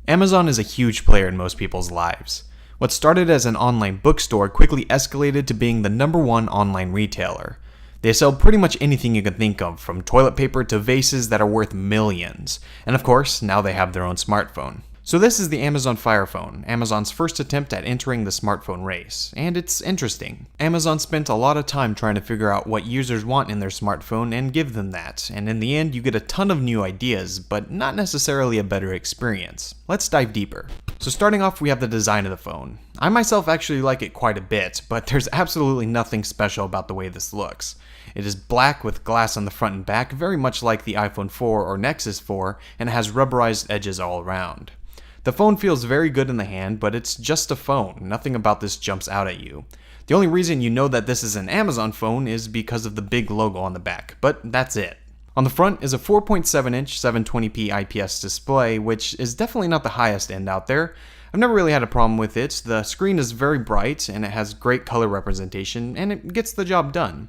Amazon is a huge player in most people's lives. What started as an online bookstore quickly escalated to being the #1 online retailer. They sell pretty much anything you can think of, from toilet paper to vases that are worth millions. And of course, now they have their own smartphone. So this is the Amazon Fire Phone, Amazon's first attempt at entering the smartphone race. And it's interesting. Amazon spent a lot of time trying to figure out what users want in their smartphone and give them that. And in the end, you get a ton of new ideas, but not necessarily a better experience. Let's dive deeper. So starting off, we have the design of the phone. I myself actually like it quite a bit, but there's absolutely nothing special about the way this looks. It is black with glass on the front and back, very much like the iPhone 4 or Nexus 4, and it has rubberized edges all around. The phone feels very good in the hand, but it's just a phone. Nothing about this jumps out at you. The only reason you know that this is an Amazon phone is because of the big logo on the back, but that's it. On the front is a 4.7-inch 720p IPS display, which is definitely not the highest end out there. I've never really had a problem with it. The screen is very bright, and it has great color representation, and it gets the job done.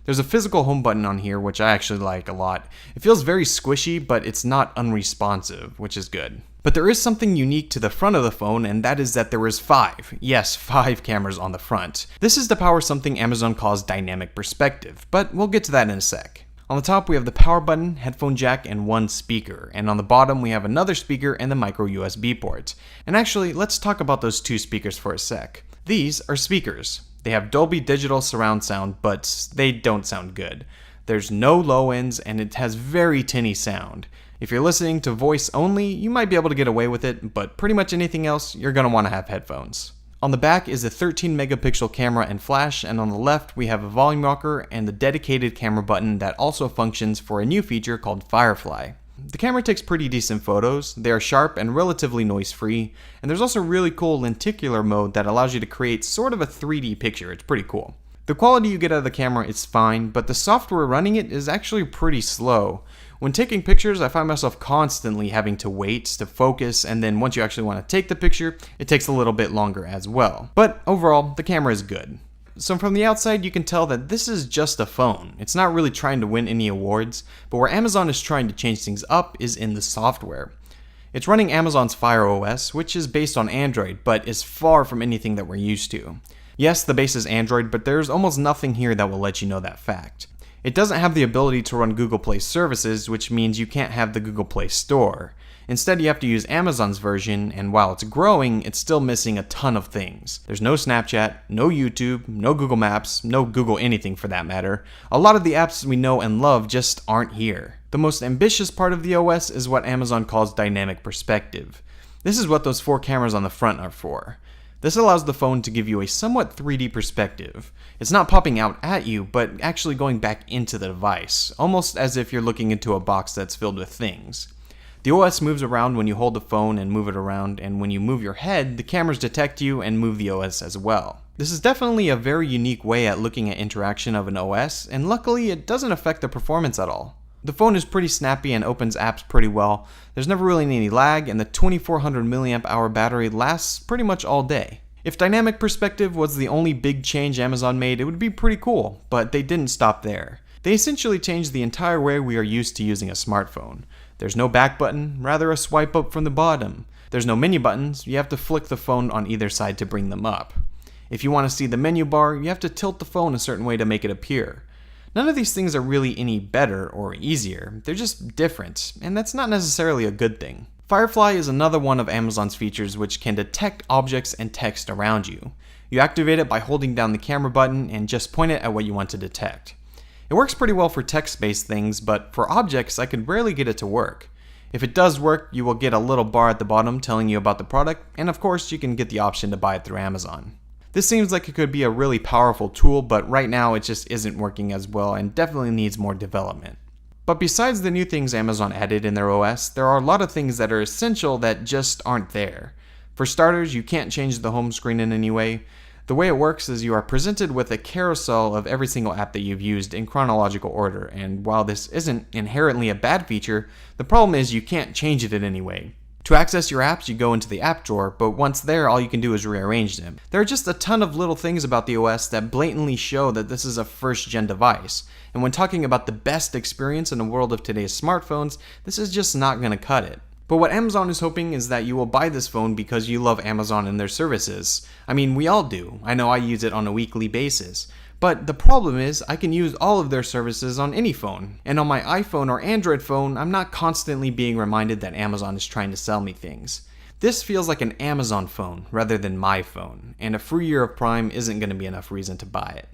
There's a physical home button on here, which I actually like a lot. It feels very squishy, but it's not unresponsive, which is good. But there is something unique to the front of the phone, and that is that there is 5 cameras on the front. This is to power something Amazon calls dynamic perspective, but we'll get to that in a sec. On the top, we have the power button, headphone jack, and one speaker. And on the bottom, we have another speaker and the micro USB port. And actually, let's talk about those 2 speakers for a sec. These are speakers. They have Dolby Digital surround sound, but they don't sound good. There's no low ends, and it has very tinny sound. If you're listening to voice only, you might be able to get away with it, but pretty much anything else, you're going to want to have headphones. On the back is a 13 megapixel camera and flash, and on the left we have a volume rocker and the dedicated camera button that also functions for a new feature called Firefly. The camera takes pretty decent photos, they are sharp and relatively noise-free, and there's also a really cool lenticular mode that allows you to create sort of a 3D picture. It's pretty cool. The quality you get out of the camera is fine, but the software running it is actually pretty slow. When taking pictures, I find myself constantly having to wait to focus, and then once you actually want to take the picture, it takes a little bit longer as well. But overall, the camera is good. So from the outside, you can tell that this is just a phone. It's not really trying to win any awards, but where Amazon is trying to change things up is in the software. It's running Amazon's Fire OS, which is based on Android, but is far from anything that we're used to. Yes, the base is Android, but there's almost nothing here that will let you know that fact. It doesn't have the ability to run Google Play services, which means you can't have the Google Play Store. Instead, you have to use Amazon's version, and while it's growing, it's still missing a ton of things. There's no Snapchat, no YouTube, no Google Maps, no Google anything for that matter. A lot of the apps we know and love just aren't here. The most ambitious part of the OS is what Amazon calls dynamic perspective. This is what those 4 cameras on the front are for. This allows the phone to give you a somewhat 3D perspective. It's not popping out at you, but actually going back into the device, almost as if you're looking into a box that's filled with things. The OS moves around when you hold the phone and move it around, and when you move your head, the cameras detect you and move the OS as well. This is definitely a very unique way at looking at interaction of an OS, and luckily it doesn't affect the performance at all. The phone is pretty snappy and opens apps pretty well. There's never really any lag, and the 2400 mAh battery lasts pretty much all day. If dynamic perspective was the only big change Amazon made, it would be pretty cool, but they didn't stop there. They essentially changed the entire way we are used to using a smartphone. There's no back button, rather a swipe up from the bottom. There's no menu buttons, you have to flick the phone on either side to bring them up. If you want to see the menu bar, you have to tilt the phone a certain way to make it appear. None of these things are really any better or easier, they're just different, and that's not necessarily a good thing. Firefly is another one of Amazon's features which can detect objects and text around you. You activate it by holding down the camera button and just point it at what you want to detect. It works pretty well for text-based things, but for objects, I could rarely get it to work. If it does work, you will get a little bar at the bottom telling you about the product, and of course you can get the option to buy it through Amazon. This seems like it could be a really powerful tool, but right now it just isn't working as well and definitely needs more development. But besides the new things Amazon added in their OS, there are a lot of things that are essential that just aren't there. For starters, you can't change the home screen in any way. The way it works is you are presented with a carousel of every single app that you've used in chronological order, and while this isn't inherently a bad feature, the problem is you can't change it in any way. To access your apps, you go into the app drawer, but once there, all you can do is rearrange them. There are just a ton of little things about the OS that blatantly show that this is a first-gen device, and when talking about the best experience in the world of today's smartphones, this is just not going to cut it. But what Amazon is hoping is that you will buy this phone because you love Amazon and their services. I mean, we all do. I know I use it on a weekly basis. But the problem is, I can use all of their services on any phone. And on my iPhone or Android phone, I'm not constantly being reminded that Amazon is trying to sell me things. This feels like an Amazon phone rather than my phone, and a free year of Prime isn't going to be enough reason to buy it.